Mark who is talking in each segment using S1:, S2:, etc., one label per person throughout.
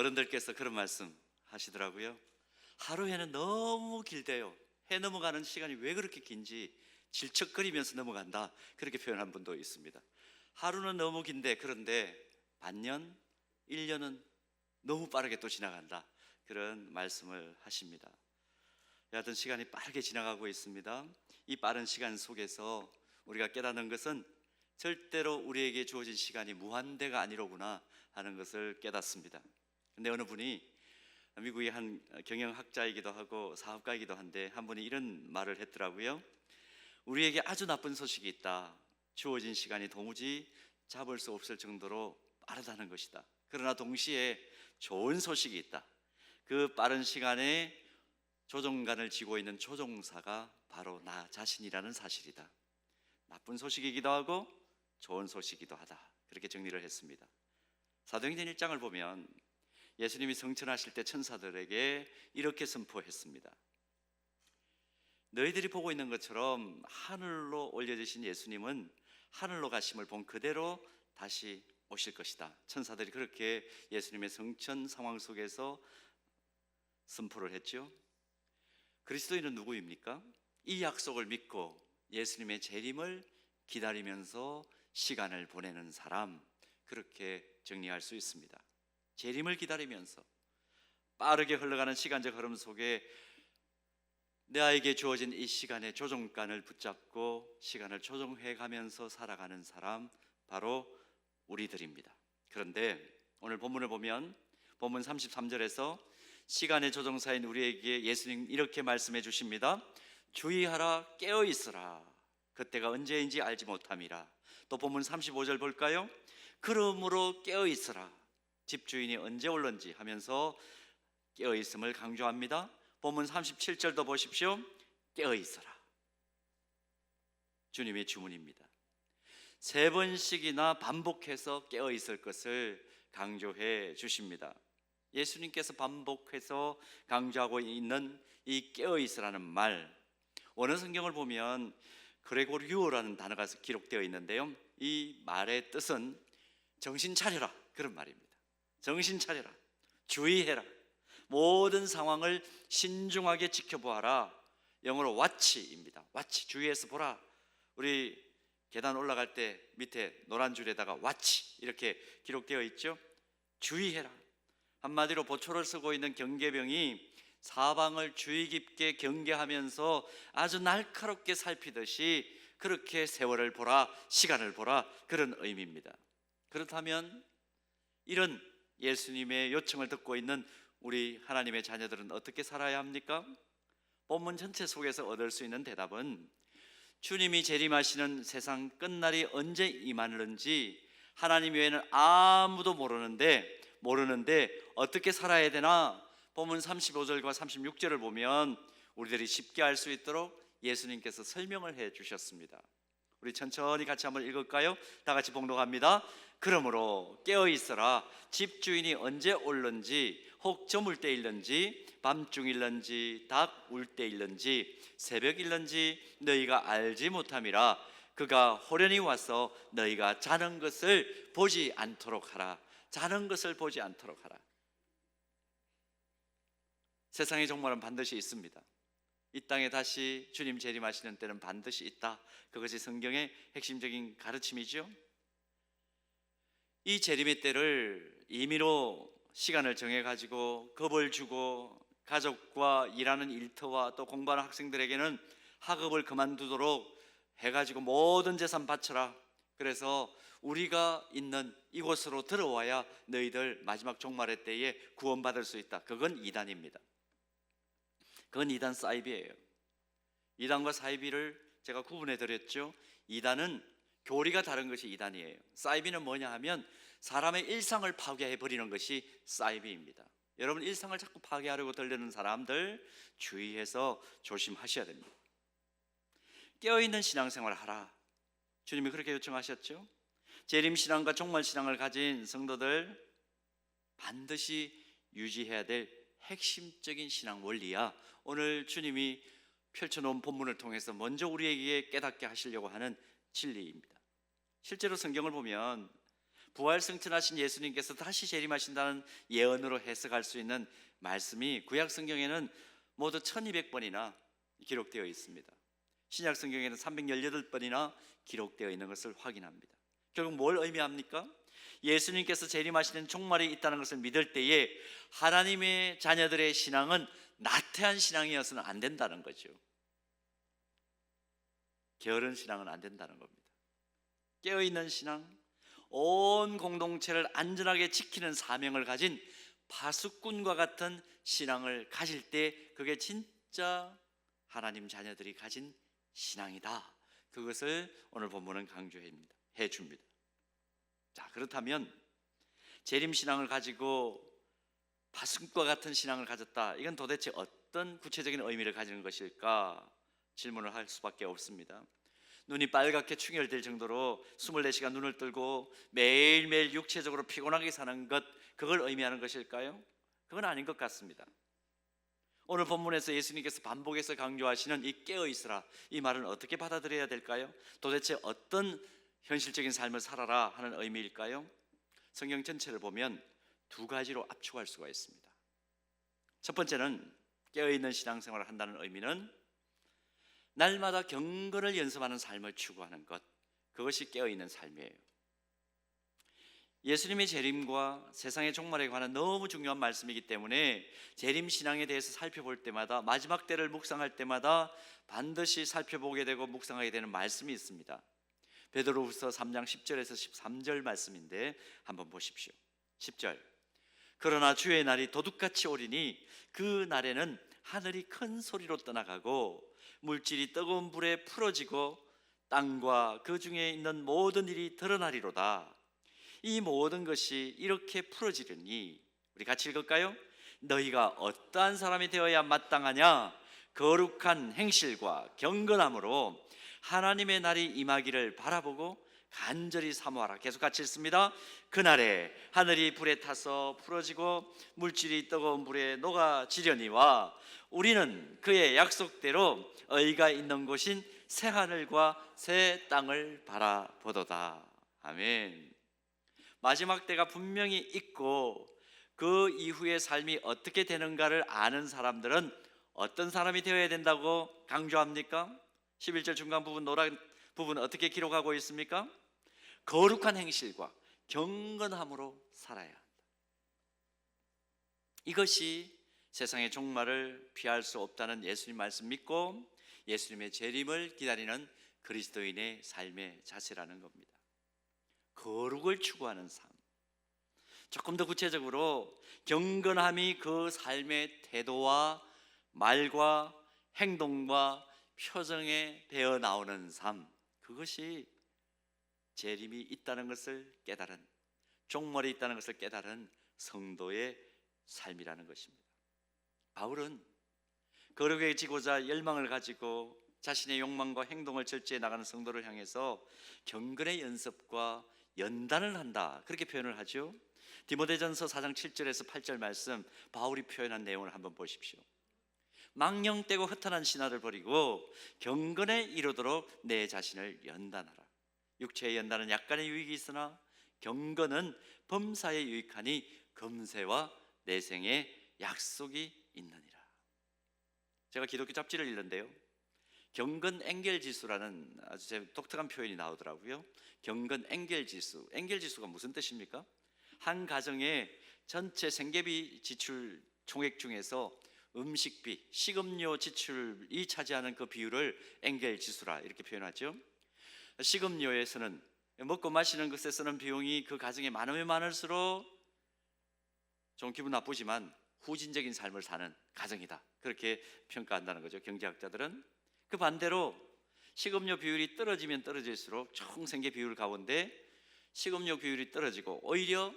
S1: 어른들께서 그런 말씀 하시더라고요. 하루에는 너무 길대요. 해 넘어가는 시간이 왜 그렇게 긴지 질척거리면서 넘어간다, 그렇게 표현한 분도 있습니다. 하루는 너무 긴데, 그런데 반년, 1년은 너무 빠르게 또 지나간다, 그런 말씀을 하십니다. 여하튼 시간이 빠르게 지나가고 있습니다. 이 빠른 시간 속에서 우리가 깨닫는 것은 절대로 우리에게 주어진 시간이 무한대가 아니로구나 하는 것을 깨닫습니다. 근데 어느 분이, 미국의 한 경영학자이기도 하고 사업가이기도 한데, 한 분이 이런 말을 했더라고요. 우리에게 아주 나쁜 소식이 있다. 주어진 시간이 도무지 잡을 수 없을 정도로 빠르다는 것이다. 그러나 동시에 좋은 소식이 있다. 그 빠른 시간에 조종관을 쥐고 있는 조종사가 바로 나 자신이라는 사실이다. 나쁜 소식이기도 하고 좋은 소식이기도 하다, 그렇게 정리를 했습니다. 사도행전 1장을 보면 예수님이 성천하실 때 천사들에게 이렇게 선포했습니다. 너희들이 보고 있는 것처럼 하늘로 올려지신 예수님은 하늘로 가심을 본 그대로 다시 오실 것이다. 천사들이 그렇게 예수님의 성천 상황 속에서 선포를 했죠. 그리스도인은 누구입니까? 이 약속을 믿고 예수님의 재림을 기다리면서 시간을 보내는 사람, 그렇게 정리할 수 있습니다. 재림을 기다리면서 빠르게 흘러가는 시간적 흐름 속에 나에게 주어진 이 시간의 조종관을 붙잡고 시간을 조종해 가면서 살아가는 사람, 바로 우리들입니다. 그런데 오늘 본문을 보면 본문 33절에서 시간의 조종사인 우리에게 예수님 이렇게 말씀해 주십니다. 주의하라, 깨어 있으라. 그때가 언제인지 알지 못함이라. 또 본문 35절 볼까요? 그러므로 깨어 있으라. 집주인이 언제 올런지 하면서 깨어 있음을 강조합니다. 본문 37절도 보십시오. 깨어 있어라. 주님의 주문입니다. 3번씩이나 반복해서 깨어 있을 것을 강조해 주십니다. 예수님께서 반복해서 강조하고 있는 이 깨어 있으라는 말, 원어 성경을 보면 그레고리오라는 단어가 기록되어 있는데요, 이 말의 뜻은 정신 차려라, 그런 말입니다. 정신 차려라, 주의해라, 모든 상황을 신중하게 지켜보아라. 영어로 watch입니다. watch, 주의해서 보라. 우리 계단 올라갈 때 밑에 노란 줄에다가 watch 이렇게 기록되어 있죠. 주의해라. 한마디로 보초를 쓰고 있는 경계병이 사방을 주의 깊게 경계하면서 아주 날카롭게 살피듯이 그렇게 세월을 보라, 시간을 보라, 그런 의미입니다. 그렇다면 이런 예수님의 요청을 듣고 있는 우리 하나님의 자녀들은 어떻게 살아야 합니까? 본문 전체 속에서 얻을 수 있는 대답은 주님이 재림하시는 세상 끝날이 언제 임하는지 하나님 외에는 아무도 모르는데 어떻게 살아야 되나? 본문 35절과 36절을 보면 우리들이 쉽게 알 수 있도록 예수님께서 설명을 해 주셨습니다. 우리 천천히 같이 한번 읽을까요? 다 같이 봉독합니다. 그러므로 깨어 있어라. 집주인이 언제 올는지, 혹 저물 때일는지, 밤중일는지, 닭 울 때일는지, 새벽일는지 너희가 알지 못함이라. 그가 호련히 와서 너희가 자는 것을 보지 않도록 하라. 자는 것을 보지 않도록 하라. 세상의 종말은 반드시 있습니다. 이 땅에 다시 주님 재림하시는 때는 반드시 있다. 그것이 성경의 핵심적인 가르침이죠. 이 재림의 때를 임의로 시간을 정해가지고 겁을 주고 가족과 일하는 일터와 또 공부하는 학생들에게는 학업을 그만두도록 해가지고 모든 재산 바쳐라. 그래서 우리가 있는 이곳으로 들어와야 너희들 마지막 종말의 때에 구원받을 수 있다. 그건 이단입니다. 그건 이단 사이비예요. 이단과 사이비를 제가 구분해 드렸죠. 이단은 교리가 다른 것이 이단이에요. 사이비는 뭐냐 하면 사람의 일상을 파괴해 버리는 것이 사이비입니다. 여러분, 일상을 자꾸 파괴하려고 들려는 사람들 주의해서 조심하셔야 됩니다. 깨어있는 신앙생활을 하라. 주님이 그렇게 요청하셨죠. 재림신앙과 종말신앙을 가진 성도들 반드시 유지해야 될 핵심적인 신앙 원리야 오늘 주님이 펼쳐놓은 본문을 통해서 먼저 우리에게 깨닫게 하시려고 하는 진리입니다. 실제로 성경을 보면 부활 승천하신 예수님께서 다시 재림하신다는 예언으로 해석할 수 있는 말씀이 구약 성경에는 모두 1200번이나 기록되어 있습니다. 신약 성경에는 318번이나 기록되어 있는 것을 확인합니다. 결국 뭘 의미합니까? 예수님께서 재림하시는 종말이 있다는 것을 믿을 때에 하나님의 자녀들의 신앙은 나태한 신앙이어서는 안 된다는 거죠. 게으른 신앙은 안 된다는 겁니다. 깨어있는 신앙, 온 공동체를 안전하게 지키는 사명을 가진 파수꾼과 같은 신앙을 가질 때 그게 진짜 하나님 자녀들이 가진 신앙이다. 그것을 오늘 본문은 강조해 줍니다. 자, 그렇다면 재림신앙을 가지고 파수꾼과 같은 신앙을 가졌다. 이건 도대체 어떤 구체적인 의미를 가지는 것일까? 질문을 할 수밖에 없습니다. 눈이 빨갛게 충혈될 정도로 24시간 눈을 뜨고 매일매일 육체적으로 피곤하게 사는 것, 그걸 의미하는 것일까요? 그건 아닌 것 같습니다. 오늘 본문에서 예수님께서 반복해서 강조하시는 이 깨어있으라, 이 말은 어떻게 받아들여야 될까요? 도대체 어떤 현실적인 삶을 살아라 하는 의미일까요? 성경 전체를 보면 두 가지로 압축할 수가 있습니다. 첫 번째는 깨어있는 신앙생활을 한다는 의미는 날마다 경건을 연습하는 삶을 추구하는 것, 그것이 깨어있는 삶이에요. 예수님의 재림과 세상의 종말에 관한 너무 중요한 말씀이기 때문에 재림 신앙에 대해서 살펴볼 때마다, 마지막 때를 묵상할 때마다 반드시 살펴보게 되고 묵상하게 되는 말씀이 있습니다. 베드로후서 3장 10절에서 13절 말씀인데 한번 보십시오. 10절, 그러나 주의 날이 도둑같이 오리니 그 날에는 하늘이 큰 소리로 떠나가고 물질이 뜨거운 불에 풀어지고 땅과 그 중에 있는 모든 일이 드러나리로다. 이 모든 것이 이렇게 풀어지려니, 우리 같이 읽을까요? 너희가 어떠한 사람이 되어야 마땅하냐? 거룩한 행실과 경건함으로 하나님의 날이 임하기를 바라보고 간절히 사모하라. 계속 같이 읽습니다. 그날에 하늘이 불에 타서 풀어지고 물질이 뜨거운 불에 녹아지려니와 우리는 그의 약속대로 의가 있는 곳인 새 하늘과 새 땅을 바라보도다. 아멘. 마지막 때가 분명히 있고 그 이후의 삶이 어떻게 되는가를 아는 사람들은 어떤 사람이 되어야 된다고 강조합니까? 11절 중간 부분 노란 부분 어떻게 기록하고 있습니까? 거룩한 행실과 경건함으로 살아야 한다. 이것이 세상의 종말을 피할 수 없다는 예수님 말씀 믿고 예수님의 재림을 기다리는 그리스도인의 삶의 자세라는 겁니다. 거룩을 추구하는 삶. 조금 더 구체적으로 경건함이 그 삶의 태도와 말과 행동과 표정에 배어 나오는 삶, 그것이 재림이 있다는 것을 깨달은, 종말이 있다는 것을 깨달은 성도의 삶이라는 것입니다. 바울은 거룩해지고자 열망을 가지고 자신의 욕망과 행동을 절제해 나가는 성도를 향해서 경건의 연습과 연단을 한다, 그렇게 표현을 하죠. 디모데전서 4장 7절에서 8절 말씀, 바울이 표현한 내용을 한번 보십시오. 망령되고 허탄한 신화를 버리고 경건에 이르도록 내 자신을 연단하라. 육체의 연단은 약간의 유익이 있으나 경건은 범사에 유익하니 금세와 내생에 약속이 있느니라. 제가 기독교 잡지를 읽는데요, 경건 엥겔 지수라는 아주 독특한 표현이 나오더라고요. 경건 엥겔 지수. 엥겔 지수가 무슨 뜻입니까? 한 가정의 전체 생계비 지출 총액 중에서 음식비, 식음료 지출이 차지하는 그 비율을 엥겔 지수라 이렇게 표현하죠. 식음료에서는 먹고 마시는 것에 쓰는 비용이 그 가정에 많으면 많을수록 좀 기분 나쁘지만 후진적인 삶을 사는 가정이다, 그렇게 평가한다는 거죠, 경제학자들은. 그 반대로 식음료 비율이 떨어지면 떨어질수록 총 생계 비율 가운데 식음료 비율이 떨어지고 오히려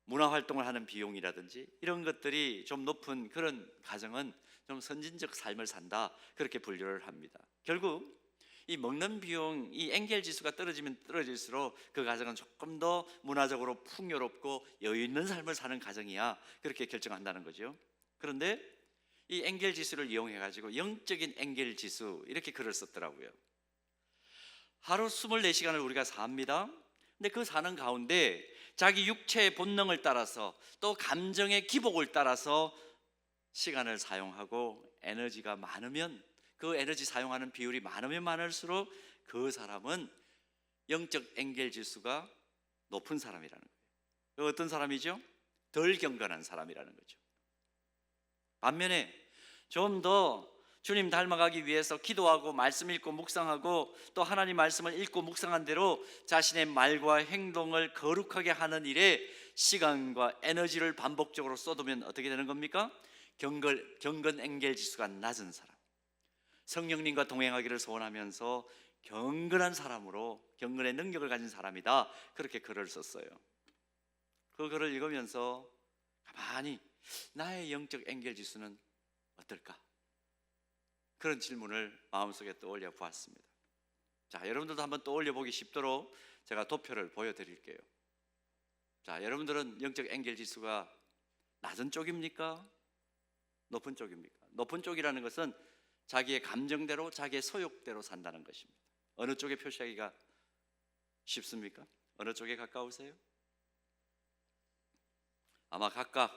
S1: 문화활동을 하는 비용이라든지 이런 것들이 좀 높은 그런 가정은 좀 선진적 삶을 산다, 그렇게 분류를 합니다. 결국 이 먹는 비용, 이 엥겔 지수가 떨어지면 떨어질수록 그 가정은 조금 더 문화적으로 풍요롭고 여유 있는 삶을 사는 가정이야, 그렇게 결정한다는 거죠. 그런데 이 엥겔 지수를 이용해 가지고 영적인 엥겔 지수, 이렇게 글을 썼더라고요. 하루 24시간을 우리가 삽니다. 근데 그 사는 가운데 자기 육체의 본능을 따라서 또 감정의 기복을 따라서 시간을 사용하고 에너지가 많으면, 그 에너지 사용하는 비율이 많으면 많을수록 그 사람은 영적 엔겔 지수가 높은 사람이라는 거예요. 어떤 사람이죠? 덜 경건한 사람이라는 거죠. 반면에 좀 더 주님 닮아가기 위해서 기도하고 말씀 읽고 묵상하고 또 하나님 말씀을 읽고 묵상한 대로 자신의 말과 행동을 거룩하게 하는 일에 시간과 에너지를 반복적으로 쏟으면 어떻게 되는 겁니까? 경건 엔겔 지수가 낮은 사람, 성령님과 동행하기를 소원하면서 경건한 사람으로 경건의 능력을 가진 사람이다, 그렇게 글을 썼어요. 그 글을 읽으면서 가만히 나의 영적 엔겔 지수는 어떨까? 그런 질문을 마음속에 떠올려 보았습니다. 자, 여러분들도 한번 떠올려 보기 쉽도록 제가 도표를 보여드릴게요. 자, 여러분들은 영적 엔겔 지수가 낮은 쪽입니까? 높은 쪽입니까? 높은 쪽이라는 것은 자기의 감정대로, 자기의 소욕대로 산다는 것입니다. 어느 쪽에 표시하기가 쉽습니까? 어느 쪽에 가까우세요? 아마 각각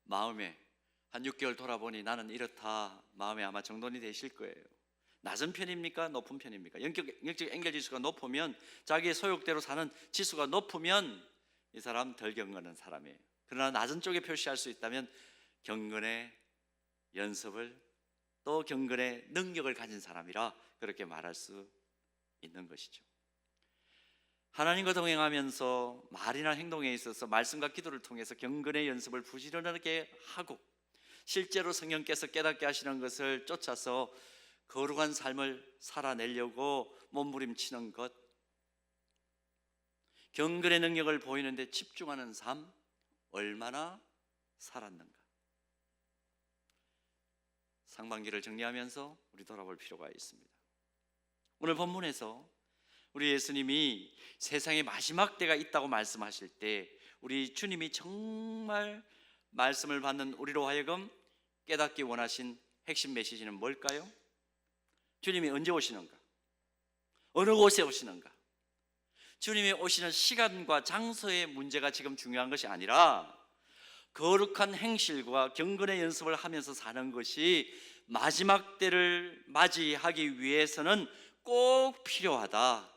S1: 마음에 한 6개월 돌아보니 나는 이렇다, 마음에 아마 정돈이 되실 거예요. 낮은 편입니까? 높은 편입니까? 영적 엔겔 지수가 높으면, 자기의 소욕대로 사는 지수가 높으면 이 사람 덜 경건한 사람이에요. 그러나 낮은 쪽에 표시할 수 있다면 경건의 연습을 또 경건의 능력을 가진 사람이라 그렇게 말할 수 있는 것이죠. 하나님과 동행하면서 말이나 행동에 있어서 말씀과 기도를 통해서 경건의 연습을 부지런하게 하고 실제로 성령께서 깨닫게 하시는 것을 쫓아서 거룩한 삶을 살아내려고 몸부림치는 것, 경건의 능력을 보이는데 집중하는 삶, 얼마나 살았는가? 상반기를 정리하면서 우리 돌아볼 필요가 있습니다. 오늘 본문에서 우리 예수님이 세상의 마지막 때가 있다고 말씀하실 때 우리 주님이 정말 말씀을 받는 우리로 하여금 깨닫기 원하신 핵심 메시지는 뭘까요? 주님이 언제 오시는가? 어느 곳에 오시는가? 주님이 오시는 시간과 장소의 문제가 지금 중요한 것이 아니라 거룩한 행실과 경건의 연습을 하면서 사는 것이 마지막 때를 맞이하기 위해서는 꼭 필요하다.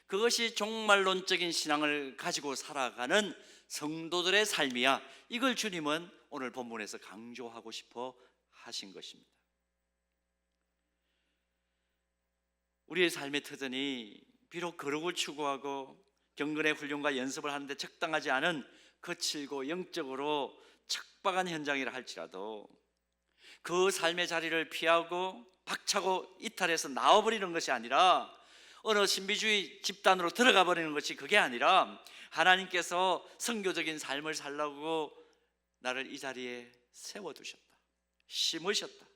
S1: 그것이 종말론적인 신앙을 가지고 살아가는 성도들의 삶이야. 이걸 주님은 오늘 본문에서 강조하고 싶어 하신 것입니다. 우리의 삶의 터전이 비록 거룩을 추구하고 경건의 훈련과 연습을 하는데 적당하지 않은 거칠고 영적으로 척박한 현장이라 할지라도 그 삶의 자리를 피하고 박차고 이탈해서 나와버리는 것이 아니라 어느 신비주의 집단으로 들어가 버리는 것이 그게 아니라 하나님께서 선교적인 삶을 살라고 나를 이 자리에 세워두셨다, 심으셨다.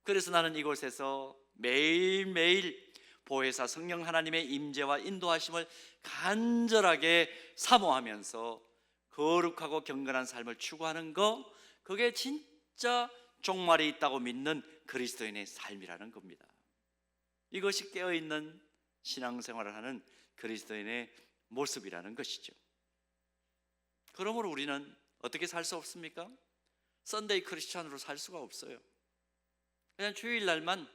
S1: 그래서 나는 이곳에서 매일매일 보혜사 성령 하나님의 임재와 인도하심을 간절하게 사모하면서 거룩하고 경건한 삶을 추구하는 것, 그게 진짜 종말이 있다고 믿는 그리스도인의 삶이라는 겁니다. 이것이 깨어있는 신앙생활을 하는 그리스도인의 모습이라는 것이죠. 그러므로 우리는 어떻게 살 수 없습니까? 썬데이 크리스찬으로 살 수가 없어요. 그냥 주일날만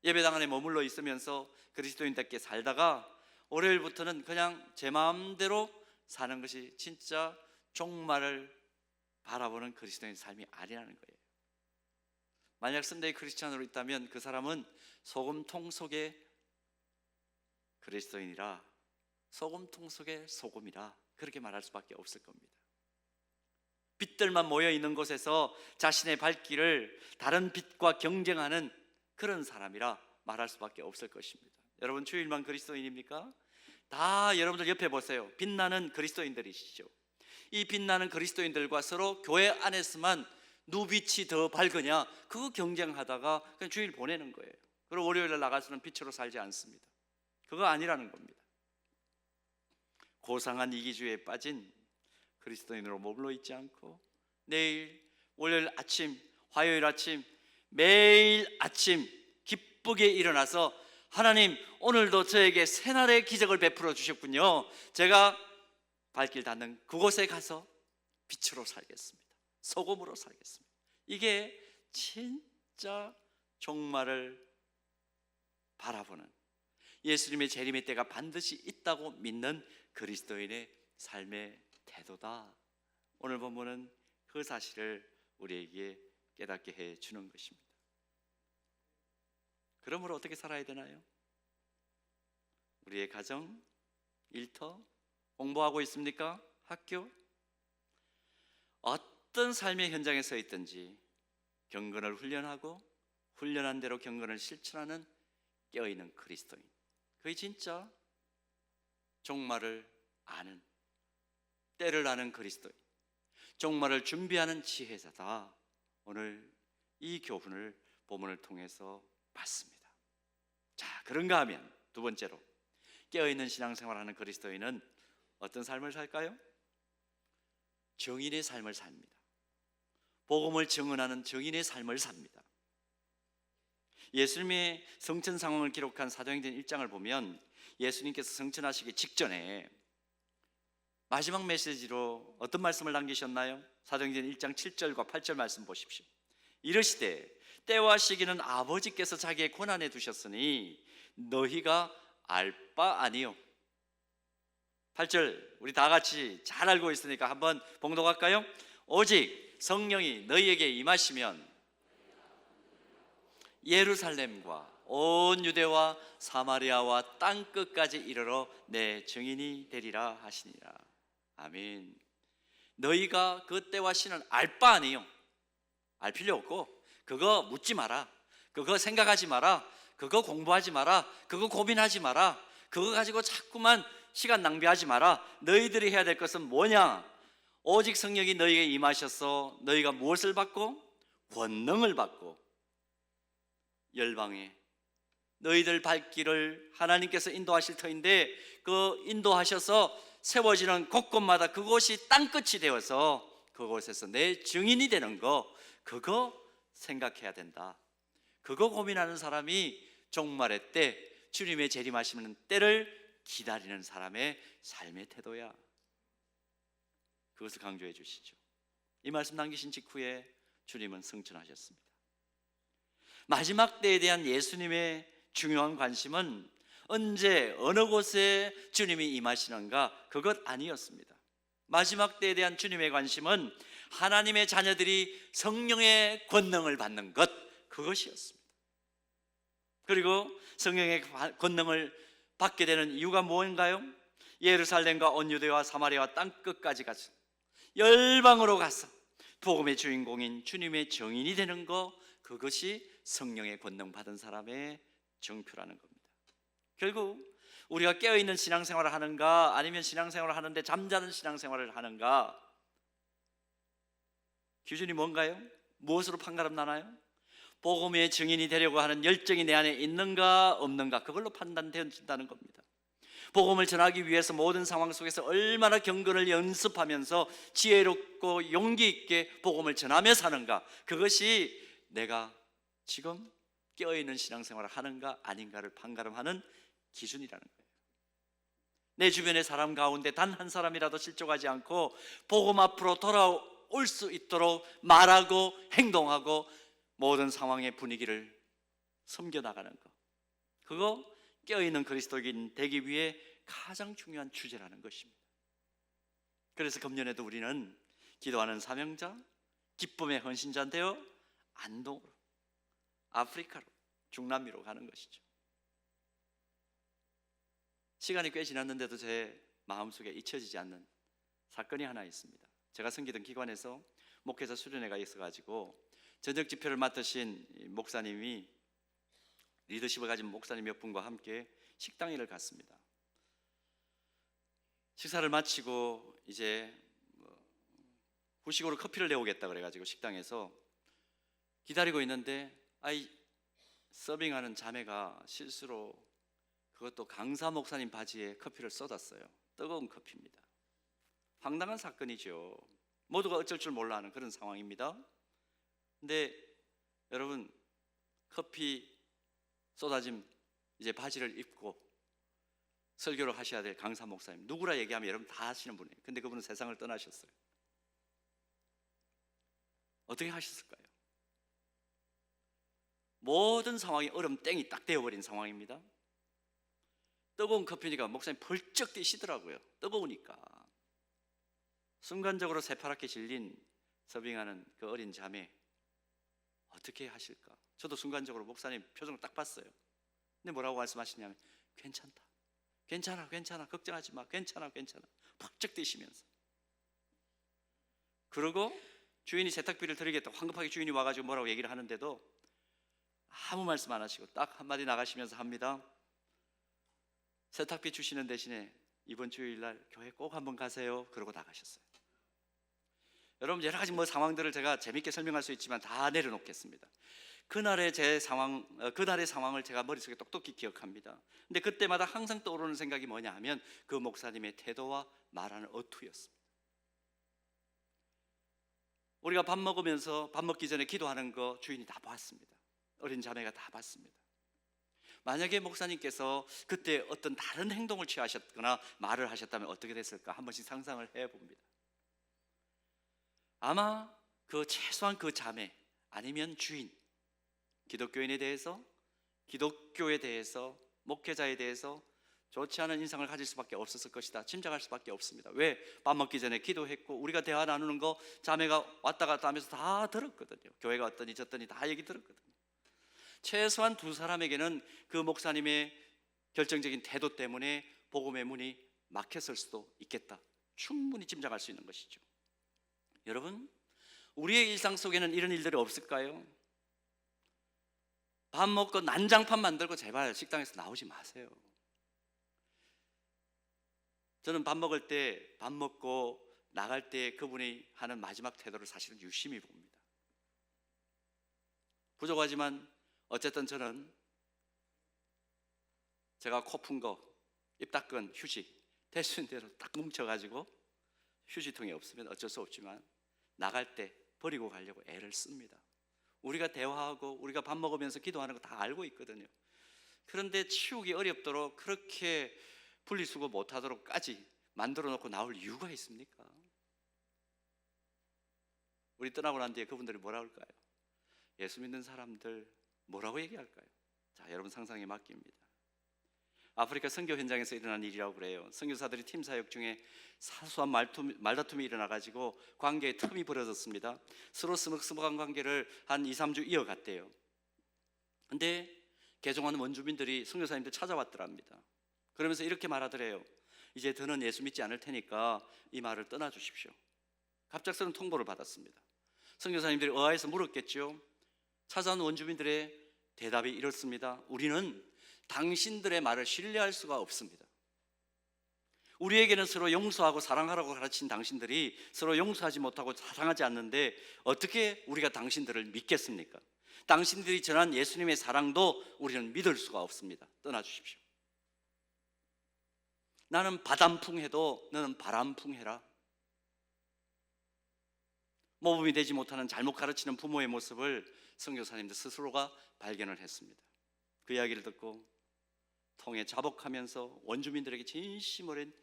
S1: 예배당 안에 머물러 있으면서 그리스도인답게 살다가 월요일부터는 그냥 제 마음대로 사는 것이 진짜 종말을 바라보는 그리스도인 삶이 아니라는 거예요. 만약 썬데이 크리스찬으로 있다면 그 사람은 소금통 속의 그리스도인이라, 소금통 속의 소금이라 그렇게 말할 수밖에 없을 겁니다. 빛들만 모여 있는 곳에서 자신의 발길을 다른 빛과 경쟁하는 그런 사람이라 말할 수밖에 없을 것입니다. 여러분 주일만 그리스도인입니까? 다 여러분들 옆에 보세요. 빛나는 그리스도인들이시죠. 이 빛나는 그리스도인들과 서로 교회 안에서만 누빛이 더 밝으냐, 그거 경쟁하다가 그냥 주일 보내는 거예요. 그리고 월요일에 나가서는 빛으로 살지 않습니다. 그거 아니라는 겁니다. 고상한 이기주의에 빠진 그리스도인으로 머물러 있지 않고 내일 월요일 아침, 화요일 아침, 매일 아침 기쁘게 일어나서 하나님 오늘도 저에게 새날의 기적을 베풀어 주셨군요. 제가 발길 닿는 그곳에 가서 빛으로 살겠습니다. 소금으로 살겠습니다. 이게 진짜 종말을 바라보는 예수님의 재림의 때가 반드시 있다고 믿는 그리스도인의 삶의 태도다. 오늘 본문은 그 사실을 우리에게 깨닫게 해 주는 것입니다. 그러므로 어떻게 살아야 되나요? 우리의 가정, 일터, 공부하고 있습니까? 학교? 어떤 삶의 현장에 서 있든지 경건을 훈련하고 훈련한 대로 경건을 실천하는 깨어있는 그리스도인, 그게 진짜 종말을 아는, 때를 아는 그리스도인, 종말을 준비하는 지혜자다. 오늘 이 교훈을 본문을 통해서 봤습니다. 자, 그런가 하면 두 번째로 깨어있는 신앙생활하는 그리스도인은 어떤 삶을 살까요? 정인의 삶을 삽니다. 복음을 증언하는 정인의 삶을 삽니다. 예수님의 성천 상황을 기록한 사도행전 1장을 보면 예수님께서 성천하시기 직전에 마지막 메시지로 어떤 말씀을 남기셨나요? 사도행전 1장 7절과 8절 말씀 보십시오. 이르시되 때와 시기는 아버지께서 자기의 권한에 두셨으니 너희가 알 바 아니요. 8절 우리 다 같이 잘 알고 있으니까 한번 봉독할까요? 오직 성령이 너희에게 임하시면 예루살렘과 온 유대와 사마리아와 땅끝까지 이르러 내 증인이 되리라 하시니라. 아멘. 너희가 그 때와 시는 알 바 아니요. 알 필요 없고 그거 묻지 마라. 그거 생각하지 마라. 그거 공부하지 마라. 그거 고민하지 마라. 그거 가지고 자꾸만 시간 낭비하지 마라. 너희들이 해야 될 것은 뭐냐? 오직 성령이 너희에게 임하셔서 너희가 무엇을 받고? 권능을 받고 열방에 너희들 발길을 하나님께서 인도하실 터인데 그 인도하셔서 세워지는 곳곳마다 그곳이 땅끝이 되어서 그곳에서 내 증인이 되는 거, 그거 생각해야 된다. 그거 고민하는 사람이 종말의 때, 주님의 재림하시는 때를 기다리는 사람의 삶의 태도야. 그것을 강조해 주시죠. 이 말씀 남기신 직후에 주님은 승천하셨습니다. 마지막 때에 대한 예수님의 중요한 관심은 언제 어느 곳에 주님이 임하시는가, 그것 아니었습니다. 마지막 때에 대한 주님의 관심은 하나님의 자녀들이 성령의 권능을 받는 것, 그것이었습니다. 그리고 성령의 권능을 받게 되는 이유가 뭔가요? 예루살렘과 온 유대와 사마리아와 땅끝까지 가서 열방으로 가서 복음의 주인공인 주님의 정인이 되는 것, 그것이 성령의 권능 받은 사람의 정표라는 겁니다. 결국 우리가 깨어있는 신앙생활을 하는가, 아니면 신앙생활을 하는데 잠자는 신앙생활을 하는가, 기준이 뭔가요? 무엇으로 판가름 나나요? 복음의 증인이 되려고 하는 열정이 내 안에 있는가 없는가, 그걸로 판단되어진다는 겁니다. 복음을 전하기 위해서 모든 상황 속에서 얼마나 경건을 연습하면서 지혜롭고 용기 있게 복음을 전하며 사는가, 그것이 내가 지금 깨어있는 신앙생활을 하는가 아닌가를 판가름하는 기준이라는 거예요. 내 주변의 사람 가운데 단 한 사람이라도 실족하지 않고 복음 앞으로 돌아올 수 있도록 말하고 행동하고 모든 상황의 분위기를 섬겨나가는 것, 그거 깨어있는 그리스도인 되기 위해 가장 중요한 주제라는 것입니다. 그래서 금년에도 우리는 기도하는 사명자, 기쁨의 헌신자 되어 안동으로, 아프리카로, 중남미로 가는 것이죠. 시간이 꽤 지났는데도 제 마음속에 잊혀지지 않는 사건이 하나 있습니다. 제가 섬기던 기관에서 목회자 수련회가 있어가지고 저녁 집회를 맡으신 목사님이, 리더십을 가진 목사님 몇 분과 함께 식당에를 갔습니다. 식사를 마치고 이제 후식으로 커피를 내오겠다 그래가지고 식당에서 기다리고 있는데 서빙하는 자매가 실수로 그것도 강사 목사님 바지에 커피를 쏟았어요. 뜨거운 커피입니다. 황당한 사건이죠. 모두가 어쩔 줄 몰라 하는 그런 상황입니다. 근데 여러분, 커피 쏟아짐 이제 바지를 입고 설교를 하셔야 될 강사 목사님, 누구라 얘기하면 여러분 다 아시는 분이에요. 근데 그분은 세상을 떠나셨어요. 어떻게 하셨을까요? 모든 상황이 얼음땡이 딱 되어버린 상황입니다. 뜨거운 커피니까 목사님 벌쩍 뛰시더라고요. 뜨거우니까. 순간적으로 새파랗게 질린 서빙하는 그 어린 자매, 어떻게 하실까? 저도 순간적으로 목사님 표정을 딱 봤어요. 근데 뭐라고 말씀하시냐면, 괜찮다, 괜찮아, 괜찮아, 걱정하지 마, 괜찮아, 괜찮아, 펄쩍 뛰시면서. 그러고 주인이 세탁비를 드리겠다, 황급하게 주인이 와가지고 뭐라고 얘기를 하는데도 아무 말씀 안 하시고 딱 한마디 나가시면서 합니다. 세탁비 주시는 대신에 이번 주일날 교회 꼭 한번 가세요. 그러고 나가셨어요. 여러분, 여러 가지 상황들을 제가 재밌게 설명할 수 있지만 다 내려놓겠습니다. 그날의 그날의 상황을 제가 머릿속에 똑똑히 기억합니다. 근데 그때마다 항상 떠오르는 생각이 뭐냐 하면 그 목사님의 태도와 말하는 어투였습니다. 우리가 밥 먹으면서 밥 먹기 전에 기도하는 거 주인이 다 봤습니다. 어린 자매가 다 봤습니다. 만약에 목사님께서 그때 어떤 다른 행동을 취하셨거나 말을 하셨다면 어떻게 됐을까 한 번씩 상상을 해봅니다. 아마 최소한 그 자매 아니면 주인, 기독교인에 대해서, 기독교에 대해서, 목회자에 대해서 좋지 않은 인상을 가질 수밖에 없었을 것이다, 짐작할 수밖에 없습니다. 왜? 밥 먹기 전에 기도했고 우리가 대화 나누는 거 자매가 왔다 갔다 하면서 다 들었거든요. 교회가 어떠니 저떠니 다 얘기 들었거든요. 최소한 두 사람에게는 그 목사님의 결정적인 태도 때문에 복음의 문이 막혔을 수도 있겠다, 충분히 짐작할 수 있는 것이죠. 여러분, 우리의 일상 속에는 이런 일들이 없을까요? 밥 먹고 난장판 만들고 제발 식당에서 나오지 마세요. 저는 밥 먹을 때, 밥 먹고 나갈 때 그분이 하는 마지막 태도를 사실은 유심히 봅니다. 부족하지만 어쨌든 저는 제가 코 푼 거, 입 닦은 휴지 될 수 있는 대로 딱 뭉쳐가지고, 휴지통이 없으면 어쩔 수 없지만 나갈 때 버리고 가려고 애를 씁니다. 우리가 대화하고 우리가 밥 먹으면서 기도하는 거 다 알고 있거든요. 그런데 치우기 어렵도록 그렇게 분리수거 못하도록까지 만들어 놓고 나올 이유가 있습니까? 우리 떠나고 난 뒤에 그분들이 뭐라 할까요? 예수 믿는 사람들 뭐라고 얘기할까요? 자, 여러분 상상에 맡깁니다. 아프리카 선교 현장에서 일어난 일이라고 그래요. 선교사들이 팀 사역 중에 사소한 말다툼이 일어나가지고 관계에 틈이 벌어졌습니다. 서로 서먹서먹한 관계를 한 2-3주 이어갔대요. 근데 개종하는 원주민들이 선교사님들 찾아왔더랍니다. 그러면서 이렇게 말하더래요. 이제 더는 예수 믿지 않을 테니까 이 말을 떠나주십시오. 갑작스러운 통보를 받았습니다. 선교사님들이 의아해서 물었겠죠. 찾아온 원주민들의 대답이 이렇습니다. 우리는 당신들의 말을 신뢰할 수가 없습니다. 우리에게는 서로 용서하고 사랑하라고 가르친 당신들이 서로 용서하지 못하고 사랑하지 않는데 어떻게 우리가 당신들을 믿겠습니까? 당신들이 전한 예수님의 사랑도 우리는 믿을 수가 없습니다. 떠나주십시오. 나는 바람풍해도 너는 바람풍해라. 모범이 되지 못하는 잘못 가르치는 부모의 모습을 선교사님들 스스로가 발견을 했습니다. 그 이야기를 듣고 통에 자복하면서 원주민들에게 진심 어린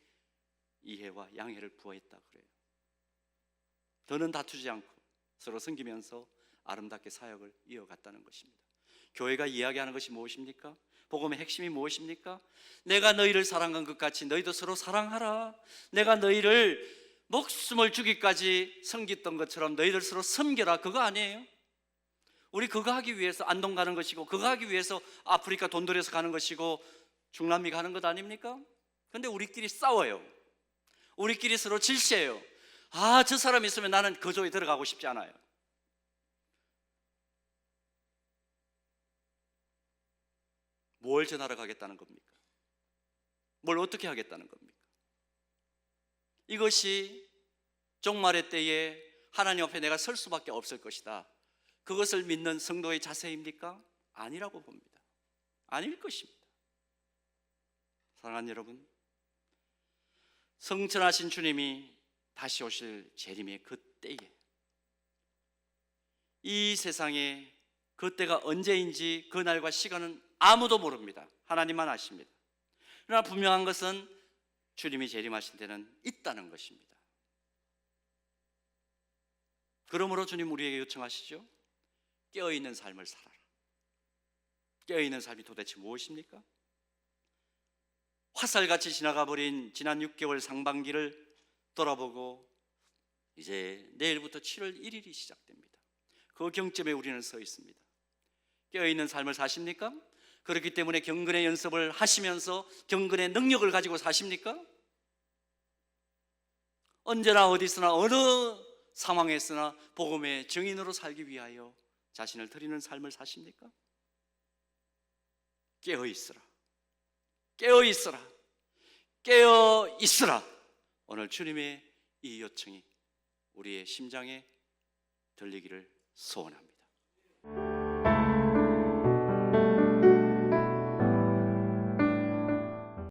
S1: 이해와 양해를 부어했다 그래요. 더는 다투지 않고 서로 섬기면서 아름답게 사역을 이어갔다는 것입니다. 교회가 이야기하는 것이 무엇입니까? 복음의 핵심이 무엇입니까? 내가 너희를 사랑한 것 같이 너희도 서로 사랑하라. 내가 너희를 목숨을 주기까지 섬겼던 것처럼 너희들 서로 섬겨라. 그거 아니에요? 우리 그거 하기 위해서 안동 가는 것이고, 그거 하기 위해서 아프리카 돈 들여서 가는 것이고, 중남미 가는 것 아닙니까? 근데 우리끼리 싸워요. 우리끼리 서로 질시해요. 아, 저 사람 있으면 나는 그 조에 들어가고 싶지 않아요. 뭘 전하러 가겠다는 겁니까? 뭘 어떻게 하겠다는 겁니까? 이것이 종말의 때에 하나님 앞에 내가 설 수밖에 없을 것이다, 그것을 믿는 성도의 자세입니까? 아니라고 봅니다. 아닐 것입니다. 사랑하는 여러분, 성천하신 주님이 다시 오실 재림의 그 때에 이 세상에 그때가 언제인지 그 날과 시간은 아무도 모릅니다. 하나님만 아십니다. 그러나 분명한 것은 주님이 재림하신 때는 있다는 것입니다. 그러므로 주님 우리에게 요청하시죠. 깨어있는 삶을 살아라. 깨어있는 삶이 도대체 무엇입니까? 화살같이 지나가버린 지난 6개월 상반기를 돌아보고 이제 내일부터 7월 1일이 시작됩니다. 그 경점에 우리는 서 있습니다. 깨어있는 삶을 사십니까? 그렇기 때문에 경건의 연습을 하시면서 경건의 능력을 가지고 사십니까? 언제나 어디서나 어느 상황에서나 복음의 증인으로 살기 위하여 자신을 드리는 삶을 사십니까? 깨어있으라, 깨어있으라, 깨어있으라. 오늘 주님의 이 요청이 우리의 심장에 들리기를 소원합니다.